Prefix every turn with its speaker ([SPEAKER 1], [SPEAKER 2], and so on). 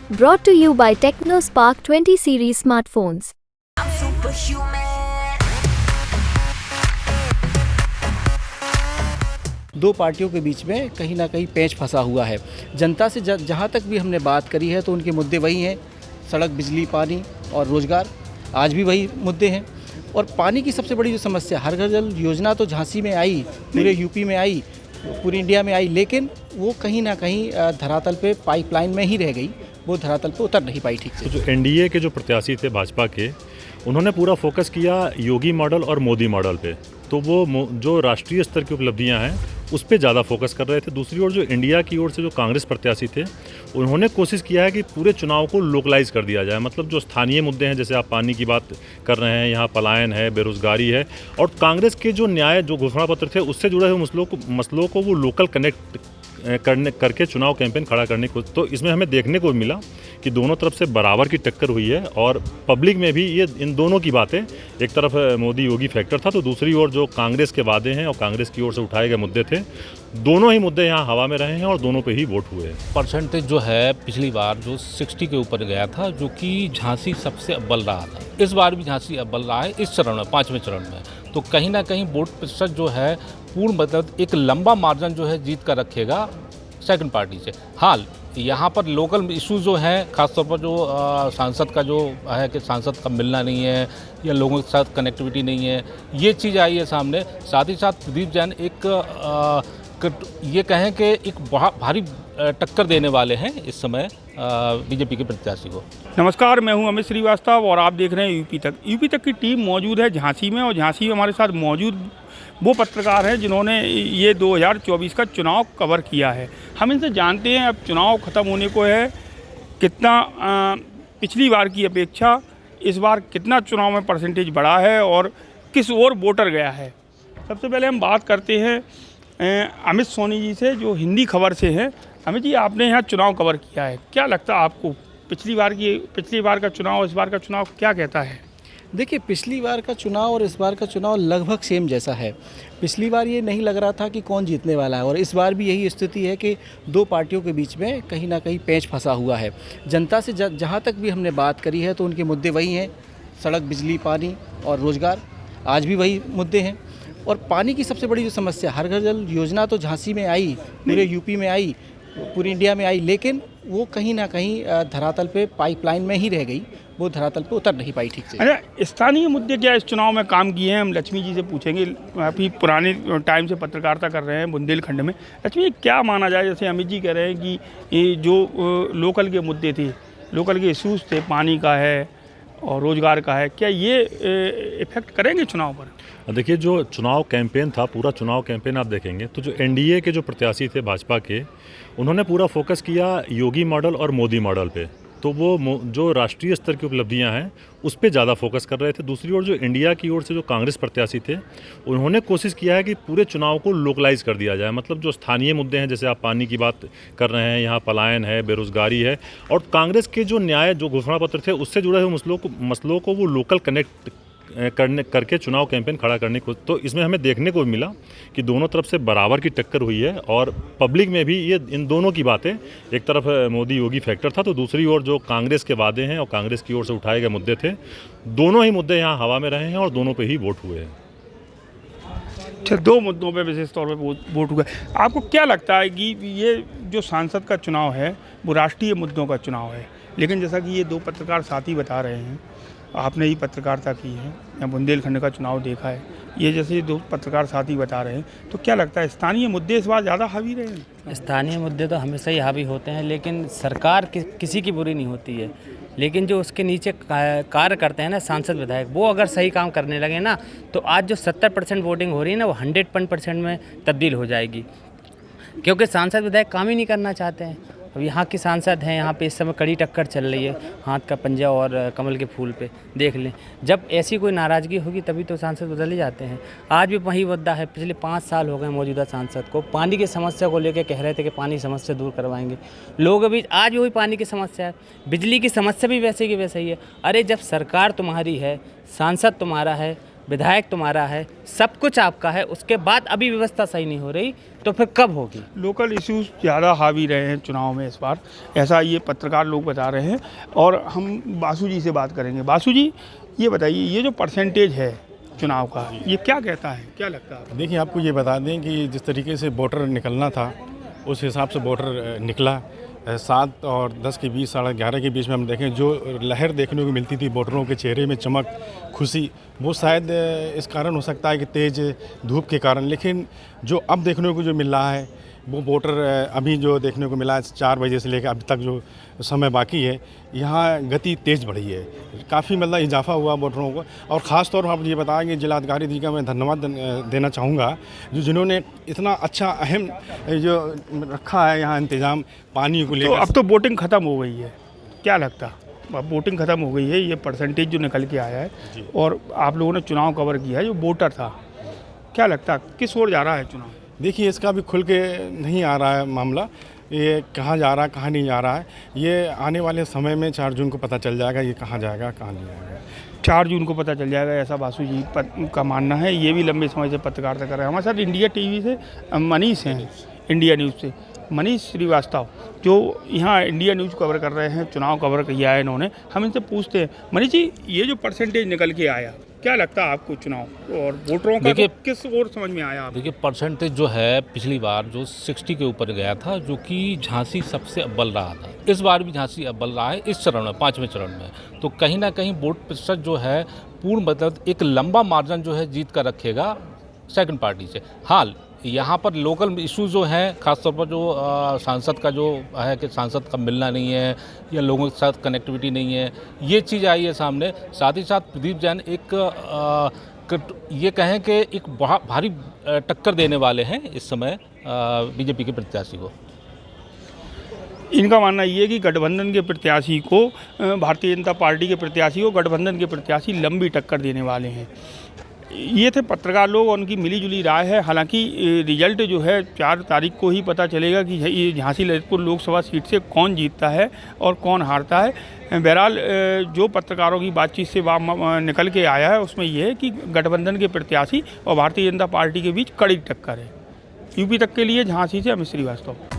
[SPEAKER 1] Brought to you by TechnoSpark 20 series smartphones.
[SPEAKER 2] I'm superhuman.
[SPEAKER 3] दो पार्टियों के बीच में कहीं ना कहीं पेंच फंसा हुआ है। जनता से जहाँ तक भी हमने बात करी है तो उनके मुद्दे वही हैं, सड़क, बिजली, पानी और रोज़गार। आज भी वही मुद्दे हैं। और पानी की सबसे बड़ी जो समस्या, हर घर जल योजना तो झांसी में आई, पूरे यूपी में आई, पूरी इंडिया में आई, लेकिन वो कहीं ना कहीं धरातल पे पाइपलाइन में ही रह गई, वो धरातल पे उतर नहीं पाई ठीक से।
[SPEAKER 4] तो जो एनडीए के जो प्रत्याशी थे भाजपा के, उन्होंने पूरा फोकस किया योगी मॉडल और मोदी मॉडल पे। तो वो जो राष्ट्रीय स्तर की उपलब्धियां हैं उस पे ज़्यादा फोकस कर रहे थे। दूसरी ओर जो इंडिया की ओर से जो कांग्रेस प्रत्याशी थे, उन्होंने कोशिश किया है कि पूरे चुनाव को लोकलाइज कर दिया जाए। मतलब जो स्थानीय मुद्दे हैं, जैसे आप पानी की बात कर रहे हैं, यहाँ पलायन है, बेरोजगारी है, और कांग्रेस के जो न्याय जो घोषणा पत्र थे उससे जुड़े हुए मसलों को वो लोकल कनेक्ट करके चुनाव कैंपेन खड़ा करने को। तो इसमें हमें देखने को मिला कि दोनों तरफ से बराबर की टक्कर हुई है, और पब्लिक में भी ये इन दोनों की बातें, एक तरफ मोदी योगी फैक्टर था, तो दूसरी ओर जो कांग्रेस के वादे हैं और कांग्रेस की ओर से उठाए गए मुद्दे थे, दोनों ही मुद्दे यहाँ हवा में रहे हैं और दोनों पे ही वोट हुए हैं।
[SPEAKER 5] परसेंटेज जो है पिछली बार जो 60 के ऊपर गया था, जो कि झांसी सबसे अव्वल रहा था। इस बार भी झांसी अव्वल रहा है इस चरण में, 5वें चरण में। तो कहीं ना कहीं वोट प्रतिशत जो है पूर्ण मतलब एक लंबा मार्जिन जो है जीत कर रखेगा सेकंड पार्टी से। हाल यहाँ पर लोकल इश्यूज जो हैं, खासतौर पर जो सांसद का जो है कि सांसद का मिलना नहीं है या लोगों के साथ कनेक्टिविटी नहीं है, ये चीज़ आई है सामने। साथ ही साथ प्रदीप जैन ये कहें कि एक बहुत भारी टक्कर देने वाले हैं इस समय बीजेपी के प्रत्याशी को।
[SPEAKER 6] नमस्कार, मैं हूं अमित श्रीवास्तव और आप देख रहे हैं यूपी तक की टीम मौजूद है झांसी में। और झांसी में हमारे साथ मौजूद वो पत्रकार हैं जिन्होंने ये 2024 का चुनाव कवर किया है। हम इनसे जानते हैं, अब चुनाव ख़त्म होने को है, कितना पिछली बार की अपेक्षा इस बार कितना चुनाव में परसेंटेज बढ़ा है और किस ओर वोटर गया है। सबसे पहले हम बात करते हैं अमित सोनी जी से, जो हिंदी खबर से हैं। अमित जी, आपने यहाँ चुनाव कवर किया है, क्या लगता है आपको पिछली बार का चुनाव, इस बार का चुनाव क्या कहता है?
[SPEAKER 3] देखिए, पिछली बार का चुनाव और इस बार का चुनाव लगभग सेम जैसा है। पिछली बार ये नहीं लग रहा था कि कौन जीतने वाला है, और इस बार भी यही स्थिति है कि दो पार्टियों के बीच में कहीं ना कहीं पेंच फंसा हुआ है। जनता से जहाँ तक भी हमने बात करी है तो उनके मुद्दे वही हैं, सड़क, बिजली, पानी और रोज़गार। आज भी वही मुद्दे हैं। और पानी की सबसे बड़ी जो समस्या, हर घर जल योजना तो झांसी में आई, पूरे यूपी में आई, पूरी इंडिया में आई, लेकिन वो कहीं ना कहीं धरातल पे पाइपलाइन में ही रह गई, वो धरातल पे उतर नहीं पाई ठीक से।
[SPEAKER 6] अच्छा, स्थानीय मुद्दे क्या इस चुनाव में काम किए हैं? हम लक्ष्मी जी से पूछेंगे, अभी पुराने टाइम से पत्रकारिता कर रहे हैं बुंदेलखंड में। लक्ष्मी जी, क्या माना जाए, जैसे अमित जी कह रहे हैं कि ये जो लोकल के मुद्दे थे, लोकल के इशूज़ थे, पानी का है और रोज़गार का है, क्या ये इफेक्ट करेंगे चुनाव पर?
[SPEAKER 4] देखिए, जो चुनाव कैंपेन था, पूरा चुनाव कैंपेन आप देखेंगे तो जो एनडीए के जो प्रत्याशी थे भाजपा के, उन्होंने पूरा फोकस किया योगी मॉडल और मोदी मॉडल पे। तो वो जो राष्ट्रीय स्तर की उपलब्धियां हैं उस पे ज़्यादा फोकस कर रहे थे। दूसरी ओर जो इंडिया की ओर से जो कांग्रेस प्रत्याशी थे, उन्होंने कोशिश किया है कि पूरे चुनाव को लोकलाइज कर दिया जाए। मतलब जो स्थानीय मुद्दे हैं, जैसे आप पानी की बात कर रहे हैं, यहाँ पलायन है, बेरोजगारी है, और कांग्रेस के जो न्याय जो घोषणा पत्र थे उससे जुड़े हुए मसलों को वो लोकल कनेक्ट करके चुनाव कैंपेन खड़ा करने को। तो इसमें हमें देखने को मिला कि दोनों तरफ से बराबर की टक्कर हुई है, और पब्लिक में भी ये इन दोनों की बातें, एक तरफ मोदी योगी फैक्टर था, तो दूसरी ओर जो कांग्रेस के वादे हैं और कांग्रेस की ओर से उठाए गए मुद्दे थे, दोनों ही मुद्दे यहाँ हवा में रहे हैं और दोनों पे ही वोट हुए हैं।
[SPEAKER 6] अच्छा, दो मुद्दों पे विशेष तौर पे वोट हुआ। आपको क्या लगता है कि ये जो सांसद का चुनाव है वो राष्ट्रीय मुद्दों का चुनाव है, लेकिन जैसा कि ये दो पत्रकार साथी बता रहे हैं, आपने ही पत्रकारिता की है या बुंदेलखंड का चुनाव देखा है, ये जैसे दो पत्रकार साथी बता रहे हैं, तो क्या लगता है स्थानीय मुद्दे इस बार ज़्यादा हावी रहे हैं?
[SPEAKER 7] स्थानीय मुद्दे तो हमेशा ही हावी होते हैं, लेकिन सरकार किसी की बुरी नहीं होती है, लेकिन जो उसके नीचे कार्य करते हैं ना, सांसद विधायक, वो अगर सही काम करने लगे ना, तो आज जो 70% वोटिंग हो रही है ना, वो 100% में तब्दील हो जाएगी। क्योंकि सांसद विधायक काम ही नहीं करना चाहते हैं। अब यहाँ के सांसद हैं, यहाँ पे इस समय कड़ी टक्कर चल रही है, हाथ का पंजा और कमल के फूल पे देख लें। जब ऐसी कोई नाराज़गी होगी तभी तो सांसद बदल ही जाते हैं। आज भी वही मुद्दा है, पिछले 5 साल हो गए मौजूदा सांसद को पानी की समस्या को लेकर कह रहे थे कि पानी समस्या दूर करवाएंगे। लोग अभी आज भी वही पानी की समस्या है, बिजली की समस्या भी वैसे की वैसे ही है। अरे जब सरकार तुम्हारी है, सांसद तुम्हारा है, विधायक तुम्हारा है, सब कुछ आपका है, उसके बाद अभी व्यवस्था सही नहीं हो रही तो फिर कब होगी?
[SPEAKER 6] लोकल इश्यूज ज़्यादा हावी रहे हैं चुनाव में इस बार, ऐसा ये पत्रकार लोग बता रहे हैं। और हम बासु जी से बात करेंगे। बासु जी, ये बताइए, ये जो परसेंटेज है चुनाव का, ये क्या कहता है, क्या लगता है?
[SPEAKER 8] देखिए, आपको ये बता दें कि जिस तरीके से वोटर निकलना था उस हिसाब से वोटर निकला। 7 और 10 के बीच, 11:30 के बीच में हम देखें जो लहर देखने को मिलती थी, वोटरों के चेहरे में चमक, खुशी, वो शायद इस कारण हो सकता है कि तेज़ धूप के कारण। लेकिन जो अब देखने को जो मिल रहा है वो वोटर अभी जो देखने को मिला है 4 बजे से लेकर अभी तक जो समय बाकी है, यहाँ गति तेज़ बढ़ी है, काफ़ी मतलब इजाफा हुआ वोटरों को। और ख़ास तौर पर आप ये बताएंगे, जिलाधिकारी जी का मैं धन्यवाद देना चाहूँगा जिन्होंने इतना अच्छा अहम जो रखा है यहाँ इंतज़ाम पानी को लेकर।
[SPEAKER 6] तो अब तो वोटिंग ख़त्म हो गई है, क्या लगता? अब वोटिंग ख़त्म हो गई है, ये परसेंटेज जो निकल के आया है और आप लोगों ने चुनाव कवर किया है, जो वोटर था, क्या लगता किस ओर जा रहा है चुनाव?
[SPEAKER 8] देखिए, इसका भी खुल के नहीं आ रहा है मामला, ये कहाँ जा रहा है कहाँ नहीं जा रहा है, ये आने वाले समय में 4 जून को पता चल जाएगा ये कहाँ जाएगा कहाँ नहीं जाएगा।
[SPEAKER 6] 4 जून को पता चल जाएगा, ऐसा बासु जी का मानना है। ये भी लंबे समय से पत्रकारिता कर रहे हैं। हमारे साथ इंडिया टीवी से मनीष हैं, इंडिया न्यूज़ से मनीष श्रीवास्तव, जो यहाँ इंडिया न्यूज़ कवर कर रहे हैं, चुनाव कवर किया है इन्होंने। हम इनसे पूछते हैं, मनीष जी, ये जो परसेंटेज निकल के आया, क्या लगता है आपको चुनाव और वोटरों का
[SPEAKER 5] देखिए,
[SPEAKER 6] किस ओर समझ में आया?
[SPEAKER 5] देखिए, परसेंटेज जो है पिछली बार जो 60 के ऊपर गया था, जो कि झांसी सबसे अव्वल रहा था। इस बार भी झांसी अव्वल रहा है इस चरण में, 5वें चरण में। तो कहीं ना कहीं वोट प्रतिशत जो है पूर्ण मतलब एक लंबा मार्जिन जो है जीत कर रखेगा सेकंड पार्टी से। हाल यहाँ पर लोकल इशू जो हैं, खासतौर पर जो सांसद का जो है कि सांसद का मिलना नहीं है या लोगों के साथ कनेक्टिविटी नहीं है, ये चीज़ आई है सामने। साथ ही साथ प्रदीप जैन ये कहें कि एक बहुत भारी टक्कर देने वाले हैं इस समय बीजेपी के प्रत्याशी को।
[SPEAKER 6] इनका मानना ये है कि गठबंधन के प्रत्याशी को, भारतीय जनता पार्टी के प्रत्याशी को गठबंधन के प्रत्याशी लंबी टक्कर देने वाले हैं। ये थे पत्रकार लोग और उनकी मिलीजुली राय है। हालांकि रिजल्ट जो है 4 तारीख को ही पता चलेगा कि ये झांसी ललितपुर लोकसभा सीट से कौन जीतता है और कौन हारता है। बहरहाल जो पत्रकारों की बातचीत से निकल के आया है उसमें यह है कि गठबंधन के प्रत्याशी और भारतीय जनता पार्टी के बीच कड़ी टक्कर है। यूपी तक के लिए झांसी से अमित श्रीवास्तव।